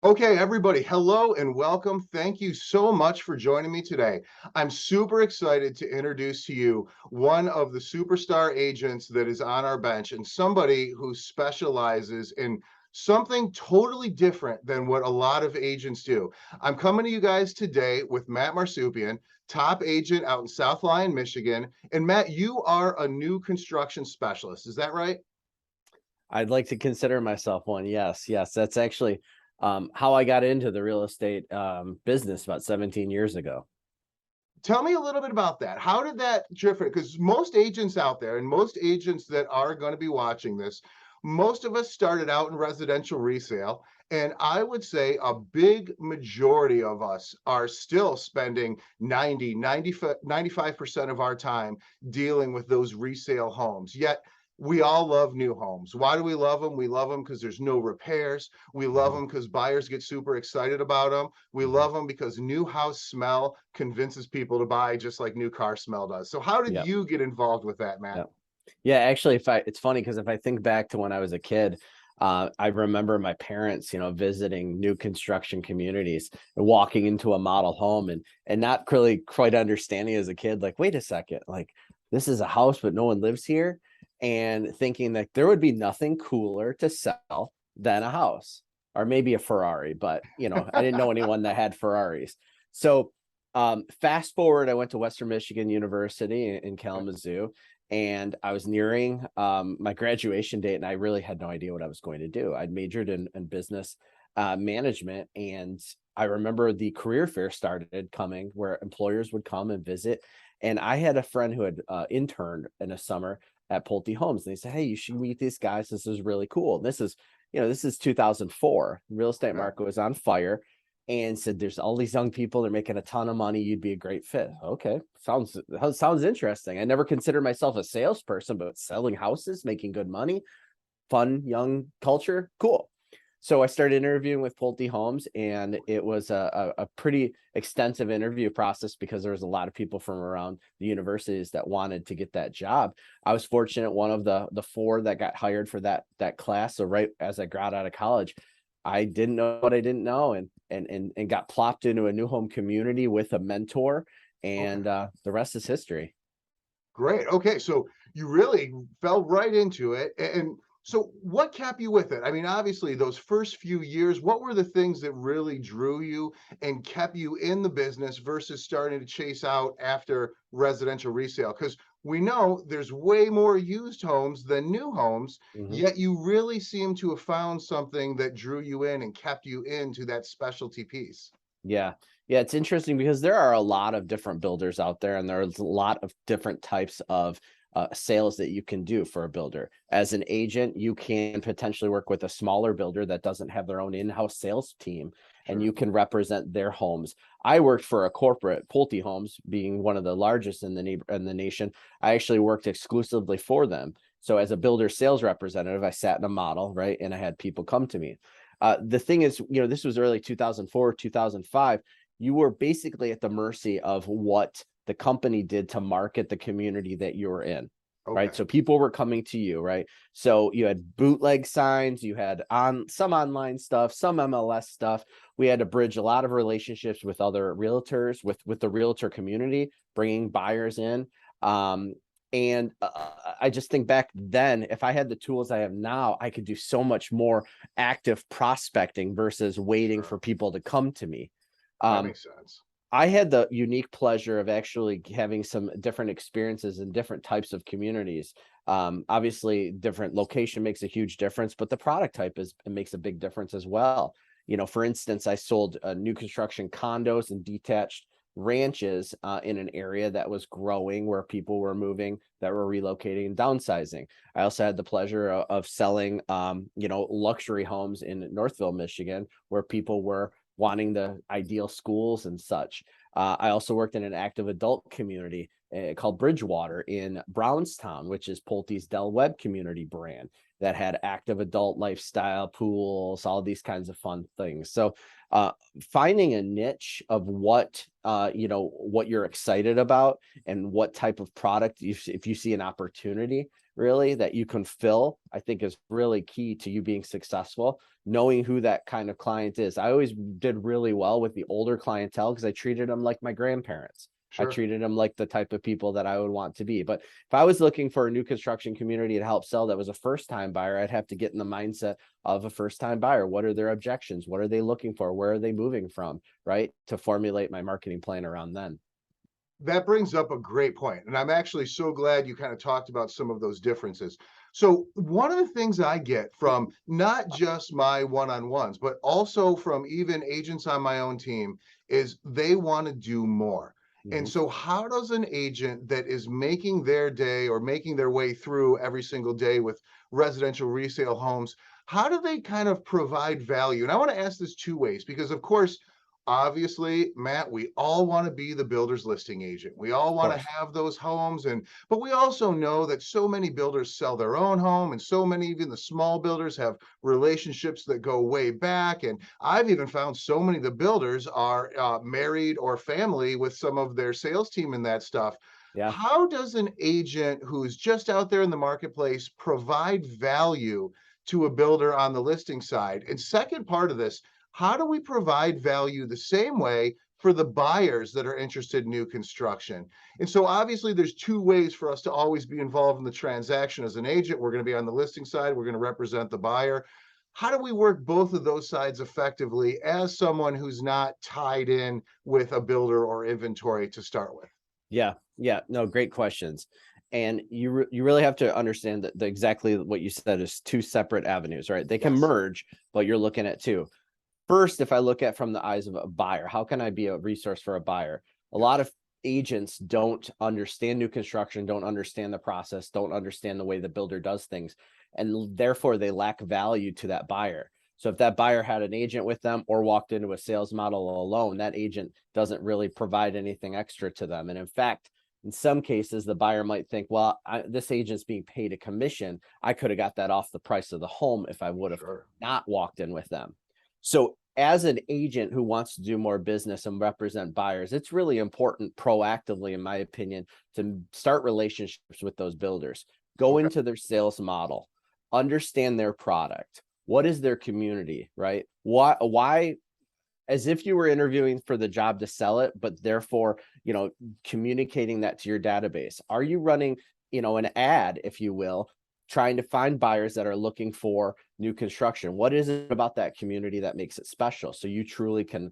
Okay, everybody, hello and welcome. Thank you so much for joining me today. I'm super excited to introduce to you one of the superstar agents that is on our bench and somebody who specializes in something totally different than what a lot of agents do. I'm coming to you guys today with Matt Marsoupian, top agent out in South Lyon, Michigan. And Matt, you are a new construction specialist. Is that right? I'd like to consider myself one. Yes, yes. That's actually how I got into the real estate business about 17 years ago. Tell me a little bit about that. How did that different? Because most agents out there and most agents that are going to be watching this, most of us started out in residential resale. And I would say a big majority of us are still spending 95% of our time dealing with those resale homes. Yet we all love new homes. Why do we love them? We love them because there's no repairs. We love Mhm, them because buyers get super excited about them. We mhm. love them because new house smell convinces people to buy just like new car smell does. So how did Yeah, you get involved with that, Matt? yeah, yeah. Actually, if I, it's funny because if I think back to when I was a kid, I remember my parents, visiting new construction communities and walking into a model home and not really quite understanding as a kid, like, wait a second, like this is a house, but no one lives here, and thinking that there would be nothing cooler to sell than a house or maybe a Ferrari, but I didn't know anyone that had Ferraris. So fast forward, I went to Western Michigan University in Kalamazoo, and I was nearing my graduation date, and I really had no idea what I was going to do. I'd majored in business management, and I remember the career fair started coming, where employers would come and visit. And I had a friend who had interned in a summer at Pulte Homes, and they said, "Hey, you should meet these guys. This is really cool." And this is 2004. The real estate Yeah. market was on fire, and said, "There's all these young people. They're making a ton of money. You'd be a great fit." Okay, sounds interesting. I never considered myself a salesperson, but selling houses, making good money, fun, young culture, cool. So I started interviewing with Pulte Homes, and it was a pretty extensive interview process because there was a lot of people from around the universities that wanted to get that job. I was fortunate, one of the four that got hired for that class. So right as I got out of college, I didn't know what I didn't know, and got plopped into a new home community with a mentor, Okay. and the rest is history. Great. Okay. So you really fell right into it. And so what kept you with it? I mean, obviously, those first few years, what were the things that really drew you and kept you in the business versus starting to chase out after residential resale? Because we know there's way more used homes than new homes, Mhm. yet you really seem to have found something that drew you in and kept you into that specialty piece. Yeah. Yeah, it's interesting because there are a lot of different builders out there, and there's a lot of different types of sales that you can do for a builder. As an agent, you can potentially work with a smaller builder that doesn't have their own in-house sales team, and Sure. you can represent their homes. I worked for a corporate, Pulte Homes, being one of the largest in the nation. I actually worked exclusively for them. So as a builder sales representative, I sat in a model, right, and I had people come to me. The thing is, this was early 2004, 2005. You were basically at the mercy of what the company did to market the community that you were in. Right. Okay. So people were coming to you, right? So you had bootleg signs, you had on some online stuff, some MLS stuff. We had to bridge a lot of relationships with other realtors, with the realtor community, bringing buyers in. Um, and I just think back then, if I had the tools I have now, I could do so much more active prospecting versus waiting Sure. for people to come to me. That Um, makes sense. I had the unique pleasure of actually having some different experiences in different types of communities. Obviously, different location makes a huge difference, but the product type it makes a big difference as well. For instance, I sold new construction condos and detached ranches in an area that was growing, where people were moving, that were relocating and downsizing. I also had the pleasure of selling, luxury homes in Northville, Michigan, where people were wanting the ideal schools and such. I also worked in an active adult community called Bridgewater in Brownstown, which is Pulte's Del Webb community brand that had active adult lifestyle, pools, all these kinds of fun things. So finding a niche of what what you're excited about and what type of product, if you see an opportunity really that you can fill, I think is really key to you being successful. Knowing who that kind of client is. I always did really well with the older clientele because I treated them like my grandparents. I Sure. treated them like the type of people that I would want to be. But if I was looking for a new construction community to help sell that was a first-time buyer, I'd have to get in the mindset of a first-time buyer. What are their objections? What are they looking for? Where are they moving from? Right? To formulate my marketing plan around them. That brings up a great point, and I'm actually so glad you kind of talked about some of those differences. So one of the things I get from not just my one-on-ones, but also from even agents on my own team is they want to do more. And Mhm. so how does an agent that is making their day or making their way through every single day with residential resale homes, how do they kind of provide value? And I want to ask this two ways because of course obviously, Matt, we all want to be the builder's listing agent. We all Of want to course. have those homes, and but we also know that so many builders sell their own home, and so many, even the small builders, have relationships that go way back. And I've even found so many of the builders are married or family with some of their sales team and that stuff. Yeah. How does an agent who's just out there in the marketplace provide value to a builder on the listing side? And second part of this, how do we provide value the same way for the buyers that are interested in new construction? And so obviously there's two ways for us to always be involved in the transaction. As an agent, we're going to be on the listing side, we're going to represent the buyer. How do we work both of those sides effectively as someone who's not tied in with a builder or inventory to start with? Yeah. Yeah. No, great questions. And you really have to understand that exactly what you said is two separate avenues, right? They can Yes. merge, but you're looking at two. First, if I look at from the eyes of a buyer, how can I be a resource for a buyer? A Yep. lot of agents don't understand new construction, don't understand the process, don't understand the way the builder does things, and therefore they lack value to that buyer. So if that buyer had an agent with them or walked into a sales model alone, that agent doesn't really provide anything extra to them. And in fact, in some cases, the buyer might think, well, this agent's being paid a commission. I could have got that off the price of the home if I would have Sure. not walked in with them. So as an agent who wants to do more business and represent buyers, it's really important proactively, in my opinion, to start relationships with those builders, go Okay. into their sales model, understand their product. What is their community, right? Why, as if you were interviewing for the job to sell it, but therefore, communicating that to your database. Are you running, an ad, if you will, trying to find buyers that are looking for new construction? What is it about that community that makes it special so you truly can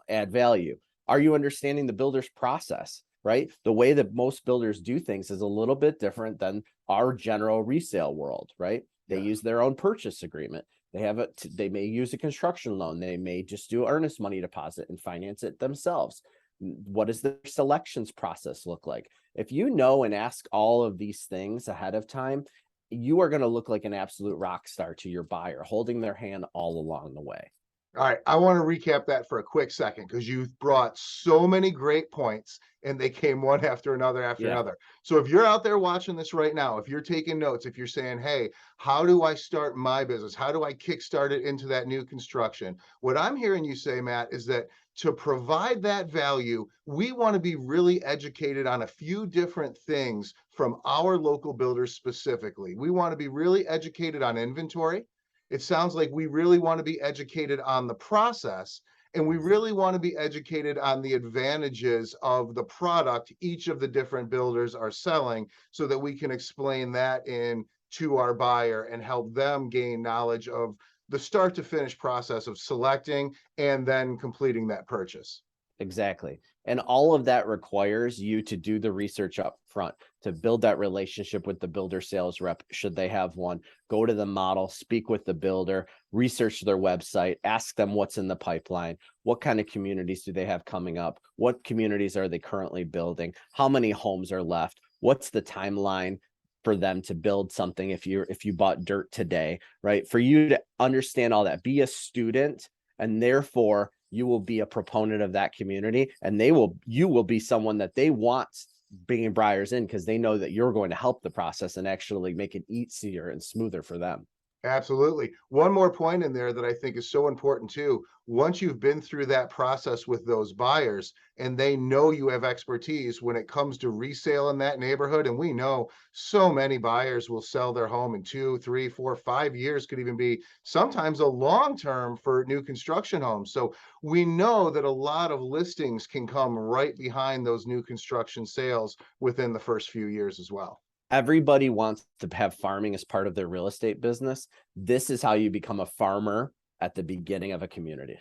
add value? Are you understanding the builder's process, right? The way that most builders do things is a little bit different than our general resale world, right? They Yes. use their own purchase agreement. They may use a construction loan. They may just do earnest money deposit and finance it themselves. What does the selections process look like? If you know and ask all of these things ahead of time, you are going to look like an absolute rock star to your buyer, holding their hand all along the way. All right, I want to recap that for a quick second because you've brought so many great points and they came one after another after Yeah. another. So if you're out there watching this right now, if you're taking notes, if you're saying, hey, how do I start my business? How do I kickstart it into that new construction? What I'm hearing you say, Matt, is that to provide that value, we want to be really educated on a few different things from our local builders specifically. We want to be really educated on inventory. It sounds like we really want to be educated on the process, and we really want to be educated on the advantages of the product each of the different builders are selling so that we can explain that in to our buyer and help them gain knowledge of the start to finish process of selecting and then completing that purchase. Exactly. And all of that requires you to do the research up front, to build that relationship with the builder sales rep, should they have one. Go to the model, speak with the builder, research their website, ask them what's in the pipeline, what kind of communities do they have coming up, what communities are they currently building, how many homes are left, what's the timeline for them to build something if you bought dirt today, right? For you to understand all that, be a student, and therefore you will be a proponent of that community, and you will be someone that they want bringing buyers in because they know that you're going to help the process and actually make it easier and smoother for them. Absolutely. One more point in there that I think is so important too. Once you've been through that process with those buyers and they know you have expertise when it comes to resale in that neighborhood, and we know so many buyers will sell their home in 2, 3, 4, 5 years, could even be sometimes a long term for new construction homes. So we know that a lot of listings can come right behind those new construction sales within the first few years as well. Everybody wants to have farming as part of their real estate business. This is how you become a farmer at the beginning of a community.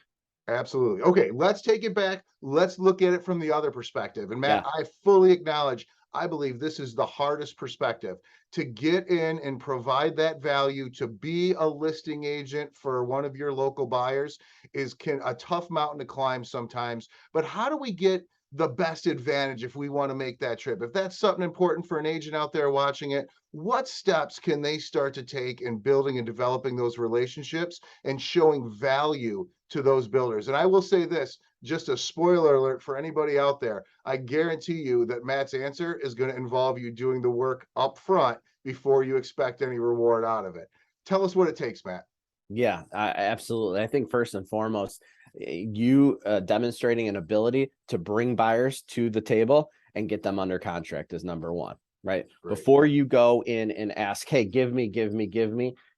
Absolutely. Okay, let's take it back. Let's look at it from the other perspective. And Matt, Yeah. I fully acknowledge, I believe this is the hardest perspective to get in and provide that value to be a listing agent for one of your local buyers is can a tough mountain to climb sometimes. But how do we get the best advantage if we want to make that trip? If that's something important for an agent out there watching it, what steps can they start to take in building and developing those relationships and showing value to those builders? And I will say this, just a spoiler alert for anybody out there, I guarantee you that Matt's answer is going to involve you doing the work up front before you expect any reward out of it. Tell us what it takes, Matt. Yeah, absolutely. I think first and foremost, you demonstrating an ability to bring buyers to the table and get them under contract is number one, right? Great. Before you go in and ask, hey, give me,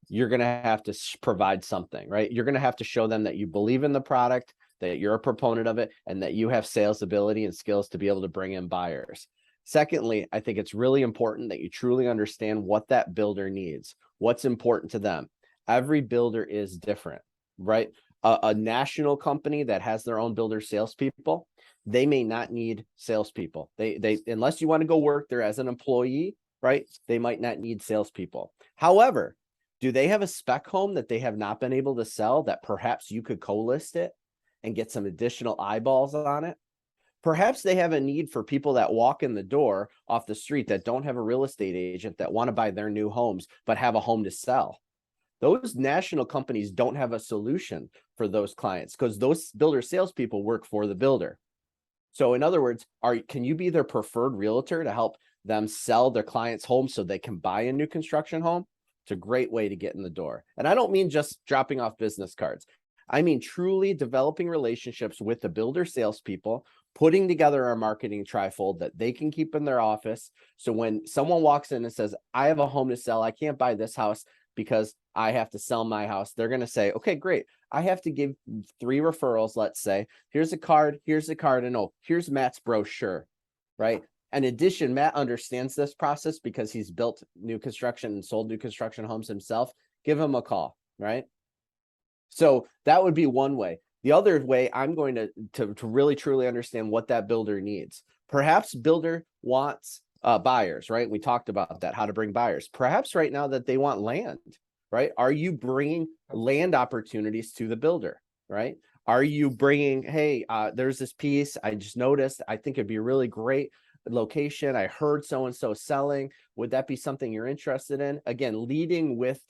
you're going to have to provide something, right? You're going to have to show them that you believe in the product, that you're a proponent of it, and that you have sales ability and skills to be able to bring in buyers. Secondly, I think it's really important that you truly understand what that builder needs, what's important to them. Every builder is different, right? A national company that has their own builder salespeople, they may not need salespeople. They unless you want to go work there as an employee, right? They might not need salespeople. However, do they have a spec home that they have not been able to sell that perhaps you could co-list it and get some additional eyeballs on it? Perhaps they have a need for people that walk in the door off the street that don't have a real estate agent that want to buy their new homes but have a home to sell. Those national companies don't have a solution for those clients because those builder salespeople work for the builder. So in other words, can you be their preferred realtor to help them sell their clients' home so they can buy a new construction home? It's a great way to get in the door. And I don't mean just dropping off business cards. I mean truly developing relationships with the builder salespeople, putting together a marketing trifold that they can keep in their office. So when someone walks in and says, I have a home to sell, I can't buy this house because I have to sell my house, they're going to say, okay, great. I have to give 3 referrals. Let's say, here's a card, and oh, here's Matt's brochure, right? In addition, Matt understands this process because he's built new construction and sold new construction homes himself. Give him a call, right? So that would be one way. The other way, I'm going to really truly understand what that builder needs. Perhaps builder wants buyers, right? We talked about that, how to bring buyers. Perhaps right now that they want land, right? Are you bringing land opportunities to the builder, right? Are you bringing, hey, there's this piece I just noticed, I think it'd be a really great location. I heard so-and-so selling. Would that be something you're interested in? Again, leading with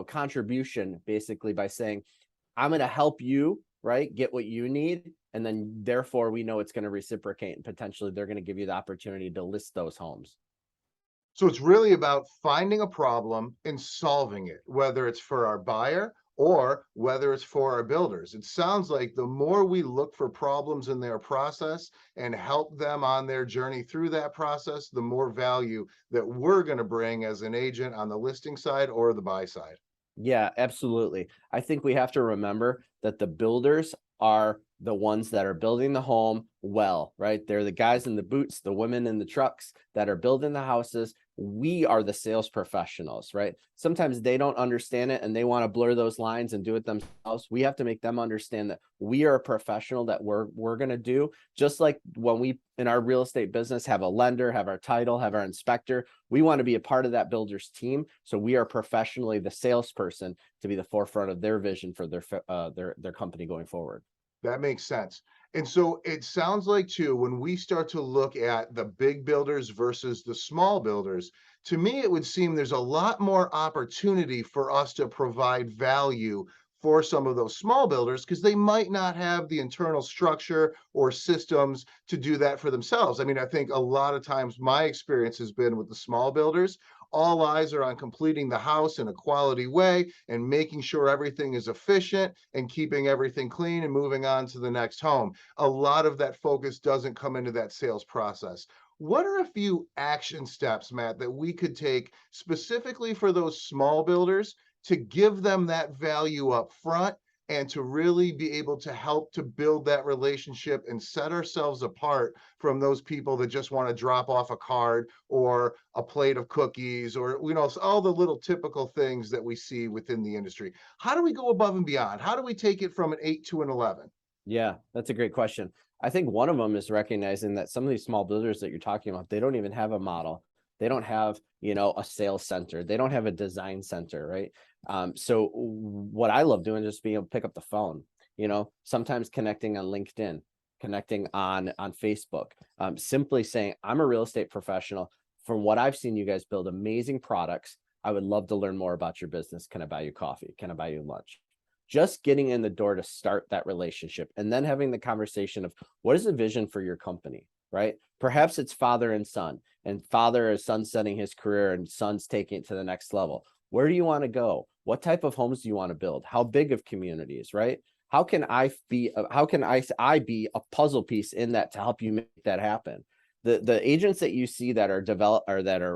contribution, basically by saying, I'm going to help you, right, get what you need. And then therefore we know it's going to reciprocate and potentially they're going to give you the opportunity to list those homes. So it's really about finding a problem and solving it, whether it's for our buyer or whether it's for our builders. It sounds like the more we look for problems in their process and help them on their journey through that process, the more value that we're going to bring as an agent on the listing side or the buy side. Yeah, absolutely. I think we have to remember that the builders are the ones that are building the home well, right? They're the guys in the boots, the women in the trucks that are building the houses. We are the sales professionals, right? Sometimes they don't understand it and they want to blur those lines and do it themselves. We have to make them understand that we are a professional that we're going to do, just like when we in our real estate business have a lender, have our title, have our inspector. We want to be a part of that builder's team. So we are professionally the salesperson to be the forefront of their vision for their company going forward. That makes sense. And so it sounds like too, when we start to look at the big builders versus the small builders, to me, it would seem there's a lot more opportunity for us to provide value for some of those small builders because they might not have the internal structure or systems to do that for themselves. I mean, I think a lot of times my experience has been with the small builders, all eyes are on completing the house in a quality way and making sure everything is efficient and keeping everything clean and moving on to the next home. A lot of that focus doesn't come into that sales process. What are a few action steps, Matt, that we could take specifically for those small builders to give them that value up front and to really be able to help to build that relationship and set ourselves apart from those people that just want to drop off a card or a plate of cookies or all the little typical things that we see within the industry? How do we go above and beyond? How do we take it from an 8 to an 11? Yeah, that's a great question. I think one of them is recognizing that some of these small builders that you're talking about, they don't even have a model. They don't have, a sales center. They don't have a design center, right? So what I love doing is just being able to pick up the phone, sometimes connecting on LinkedIn, connecting on Facebook, simply saying, I'm a real estate professional. From what I've seen, you guys build amazing products. I would love to learn more about your business. Can I buy you coffee? Can I buy you lunch? Just getting in the door to start that relationship and then having the conversation of what is the vision for your company, right? Perhaps it's father and father is sunsetting his career and son's taking it to the next level. Where do you want to go? What type of homes do you want to build? How big of communities, right? How can I be a puzzle piece in that to help you make that happen? The agents that you see that are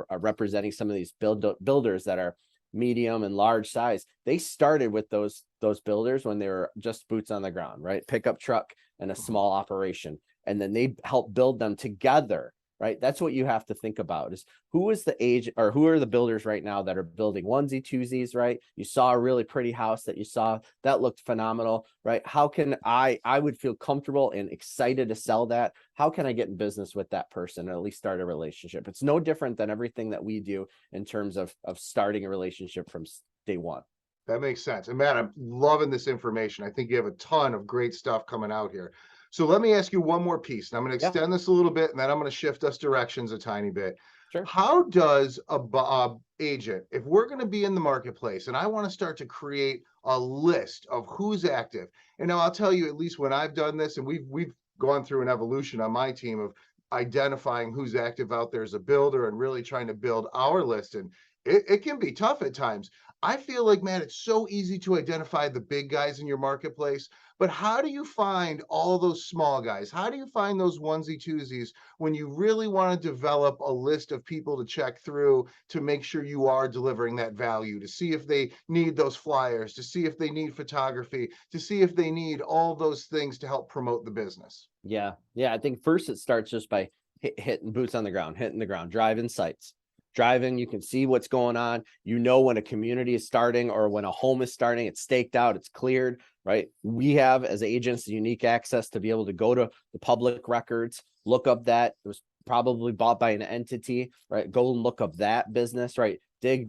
are representing some of these builders that are medium and large size, they started with those builders when they were just boots on the ground, right? Pickup truck and a small operation. And then they help build them together, right? That's what you have to think about is who is the age or who are the builders right now that are building onesie twosies, right? You saw a really pretty house that you saw that looked phenomenal, right? How can I would feel comfortable and excited to sell that. How can I get in business with that person or at least start a relationship? It's no different than everything that we do in terms of starting a relationship from day one. That makes sense. And Matt, I'm loving this information. I think you have a ton of great stuff coming out here. So let me ask you one more piece, and I'm going to Yeah, extend this a little bit, and then I'm going to shift us directions a tiny bit. sure. How does a agent, if we're going to be in the marketplace, and I want to start to create a list of who's active, and now I'll tell you, at least when I've done this, and we've gone through an evolution on my team of identifying who's active out there as a builder and really trying to build our list, and it can be tough at times. I feel like, man, it's so easy to identify the big guys in your marketplace, but how do you find all those small guys? How do you find those onesie twosies when you really want to develop a list of people to check through to make sure you are delivering that value, to see if they need those flyers, to see if they need photography, to see if they need all those things to help promote the business? Yeah. I think first it starts just by hitting boots on the ground, hitting the ground, driving sites. Driving, you can see what's going on. When a community is starting or when a home is starting, it's staked out, it's cleared, right? We have as agents unique access to be able to go to the public records, look up that it was probably bought by an entity, right? Go and look up that business, right? Dig.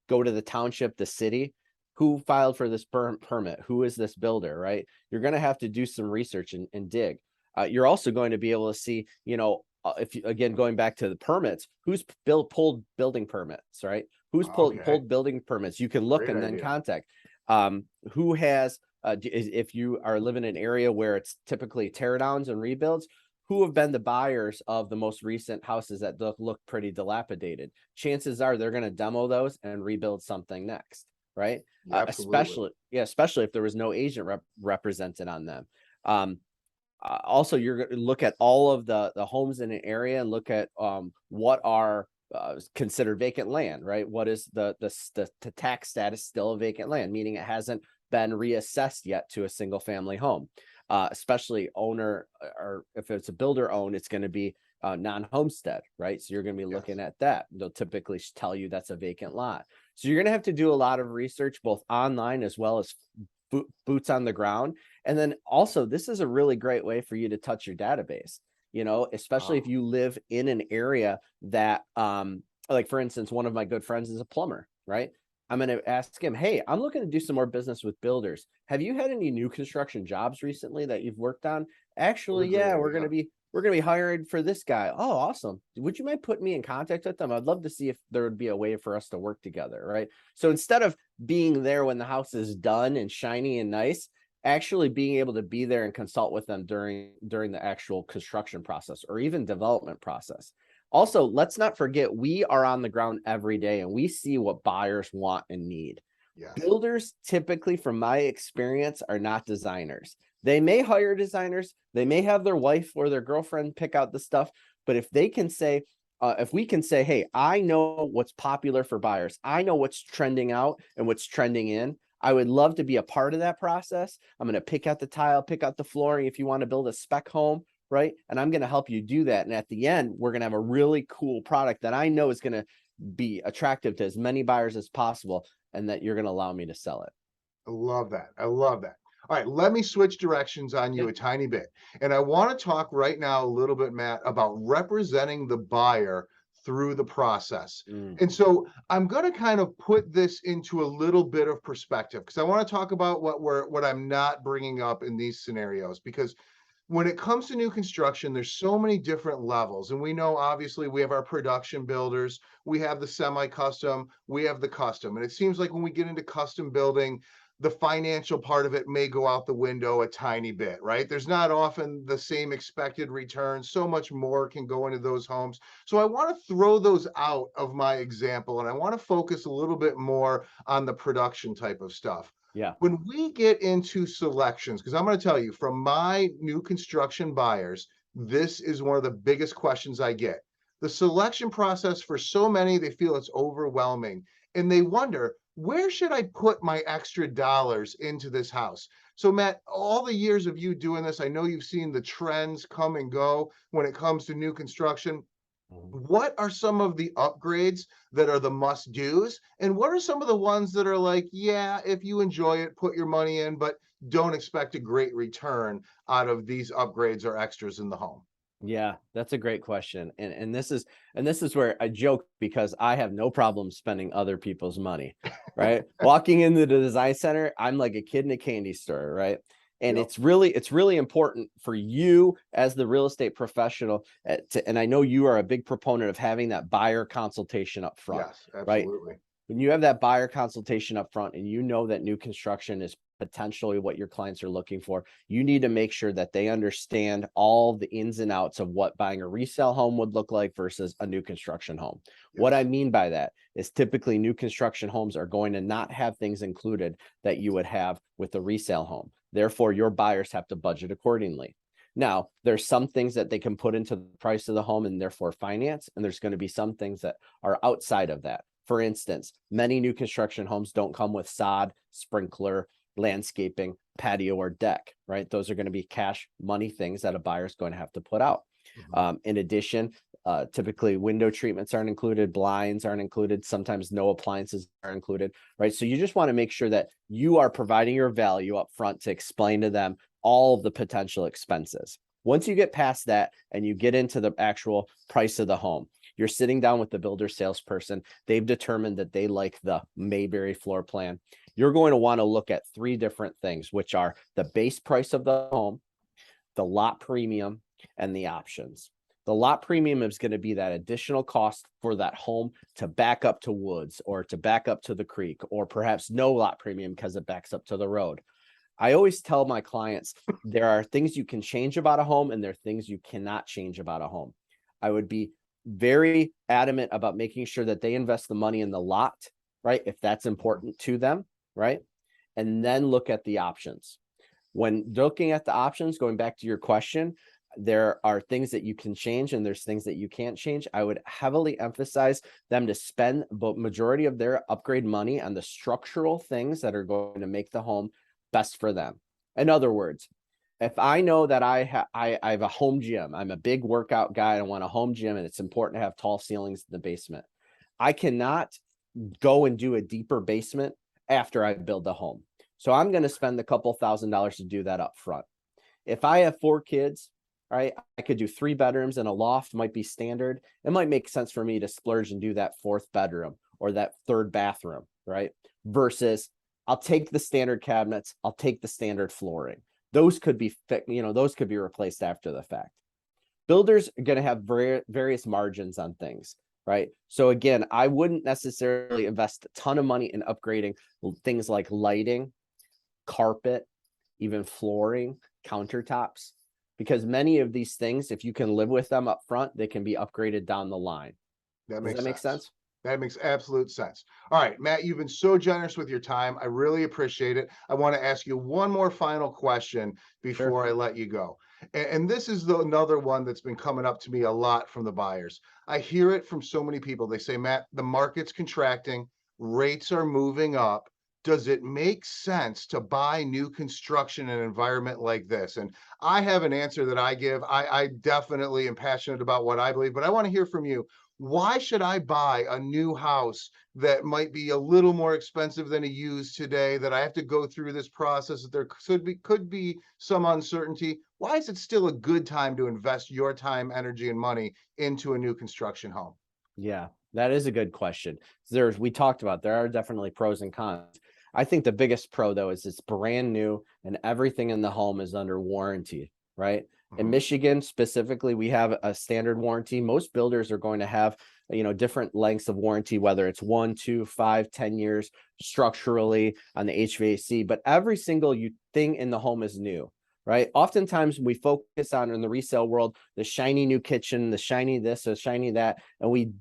Go to the township, the city. Who filed for this permit? Who is this builder, right? You're going to have to do some research and dig. You're also going to be able to see, if you, again, going back to the permits, who's pulled building permits, right? Who's pulled building permits? You can look Great and then idea. contact. Who has, if you are living in an area where it's typically tear downs and rebuilds, who have been the buyers of the most recent houses that look pretty dilapidated? Chances are they're going to demo those and rebuild something next, right? Absolutely. Especially if there was no agent represented on them. Also, you're going to look at all of the homes in an area and look at what are considered vacant land, right? What is the tax status still a vacant land, meaning it hasn't been reassessed yet to a single family home, especially owner, or if it's a builder owned, it's going to be non-homestead, right? So you're going to be looking at that. They'll typically tell you that's a vacant lot. So you're going to have to do a lot of research, both online as well as boots on the ground. And then also, this is a really great way for you to touch your database, especially if you live in an area that, like, for instance, one of my good friends is a plumber, right? I'm going to ask him, hey, I'm looking to do some more business with builders. Have you had any new construction jobs recently that you've worked on? Actually, yeah, we're going to be we're going to be hired for this guy. Oh, awesome. Would you mind putting me in contact with them? I'd love to see if there would be a way for us to work together, right? So instead of being there when the house is done and shiny and nice, actually being able to be there and consult with them during the actual construction process or even development process. Also, let's not forget, we are on the ground every day and we see what buyers want and need. Yes. Builders typically, from my experience, are not designers. They may hire designers, they may have their wife or their girlfriend pick out the stuff, but if they can say, if we can say, hey, I know what's popular for buyers, I know what's trending out and what's trending in, I would love to be a part of that process. I'm going to pick out the tile, pick out the flooring if you want to build a spec home, right? And I'm going to help you do that. And at the end, we're going to have a really cool product that I know is going to be attractive to as many buyers as possible, and that you're going to allow me to sell it. I love that. I love that. All right, let me switch directions on you a tiny bit. And I want to talk right now a little bit, Matt, about representing the buyer through the process. And so I'm going to kind of put this into a little bit of perspective because I want to talk about what I'm not bringing up in these scenarios, because when it comes to new construction, there's so many different levels. And we know, obviously, we have our production builders, we have the semi-custom, we have the custom. And it seems like when we get into custom building, the financial part of it may go out the window a tiny bit, right? There's not often the same expected return. So much more can go into those homes. So I want to throw those out of my example, and I want to focus a little bit more on the production type of stuff. Yeah. When we get into selections, because I'm going to tell you from my new construction buyers, this is one of the biggest questions I get. The selection process, for so many, they feel it's overwhelming and they wonder, where should I put my extra dollars into this house? So, Matt, all the years of you doing this, I know you've seen the trends come and go when it comes to new construction. What are some of the upgrades that are the must do's? And what are some of the ones that are like, yeah, if you enjoy it, put your money in, but don't expect a great return out of these upgrades or extras in the home? Yeah, that's a great question. And this is where I joke, because I have no problem spending other people's money, right? Walking into the design center, I'm like a kid in a candy store, right? And Yep. it's really important for you as the real estate professional and I know you are a big proponent of having that buyer consultation up front, Yes, right? absolutely. When you have that buyer consultation up front and you know that new construction is potentially what your clients are looking for, you need to make sure that they understand all the ins and outs of what buying a resale home would look like versus a new construction home. What I Yes. mean by that is typically new construction homes are going to not have things included that you would have with a resale home. Therefore, your buyers have to budget accordingly. Now, there's some things that they can put into the price of the home and therefore finance, and there's going to be some things that are outside of that. For instance, many new construction homes don't come with sod, sprinkler, landscaping, patio, or deck, right? Those are going to be cash money things that a buyer is going to have to put out. In addition, typically window treatments aren't included, blinds aren't included, sometimes no appliances are included, right? So you just want to make sure that you are providing your value up front to explain to them all of the potential expenses. Once you get past that and you get into the actual price of the home, you're sitting down with the builder salesperson. They've determined that they like the Mayberry floor plan. You're going to want to look at three different things, which are the base price of the home, the lot premium, and the options. The lot premium is going to be that additional cost for that home to back up to woods or to back up to the creek, or perhaps no lot premium because it backs up to the road. I always tell my clients there are things you can change about a home and there are things you cannot change about a home. I would be very adamant about making sure that they invest the money in the lot, right? If that's important to them, right? And then look at the options. When looking at the options, going back to your question, there are things that you can change and there's things that you can't change. I would heavily emphasize them to spend the majority of their upgrade money on the structural things that are going to make the home best for them. In other words, if I know that I have a home gym, I'm a big workout guy, I want a home gym, and it's important to have tall ceilings in the basement, I cannot go and do a deeper basement after I build the home. So I'm going to spend a couple $1,000s to do that up front. If I have 4 kids, right, I could do 3 bedrooms and a loft might be standard. It might make sense for me to splurge and do that 4th bedroom or that 3rd bathroom, right? Versus I'll take the standard cabinets, I'll take the standard flooring. Those could be, those could be replaced after the fact. Builders are going to have various margins on things, right? So again, I wouldn't necessarily invest a ton of money in upgrading things like lighting, carpet, even flooring, countertops, because many of these things, if you can live with them up front, they can be upgraded down the line. That Does makes that make sense. sense? That makes absolute sense. All right, Matt, you've been so generous with your time. I really appreciate it. I want to ask you one more final question Sure. before I let you go. And this is another one that's been coming up to me a lot from the buyers. I hear it from so many people. They say, Matt, the market's contracting, rates are moving up. Does it make sense to buy new construction in an environment like this? And I have an answer that I give. I definitely am passionate about what I believe, but I want to hear from you. Why should I buy a new house that might be a little more expensive than a used today, that I have to go through this process, that there could be some uncertainty? Why is it still a good time to invest your time, energy, and money into a new construction home? Yeah, that is a good question. We talked about, there are definitely pros and cons. I think the biggest pro though is it's brand new and everything in the home is under warranty, right? In Mhm. Michigan specifically, we have a standard warranty. Most builders are going to have, different lengths of warranty, whether it's 1, 2, 5, 10 years structurally on the HVAC, but every single thing in the home is new. Right. Oftentimes we focus on in the resale world, the shiny new kitchen, the shiny this, the shiny that, and we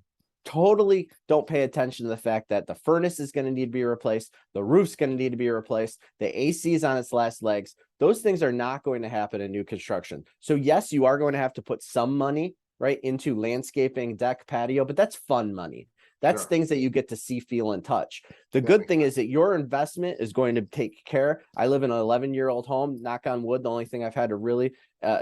totally don't pay attention to the fact that the furnace is going to need to be replaced, the roof's going to need to be replaced, the AC is on its last legs. Those things are not going to happen in new construction. So yes, you are going to have to put some money right into landscaping, deck, patio, but that's fun money. That's Sure. things that you get to see, feel, and touch. The That good makes thing is sense. that your investment is going to take care. I live in an 11-year-old home, knock on wood. The only thing I've had to really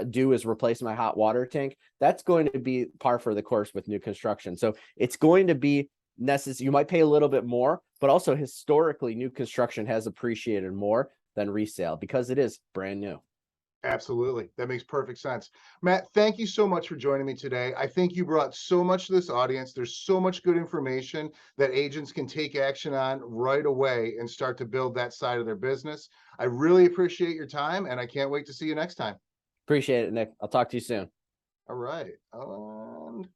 do is replace my hot water tank. That's going to be par for the course with new construction. So it's going to be necessary. You might pay a little bit more, but also historically, new construction has appreciated more than resale because it is brand new. Absolutely. That makes perfect sense. Matt, thank you so much for joining me today. I think you brought so much to this audience. There's so much good information that agents can take action on right away and start to build that side of their business. I really appreciate your time, and I can't wait to see you next time. Appreciate it, Nick. I'll talk to you soon. All right. And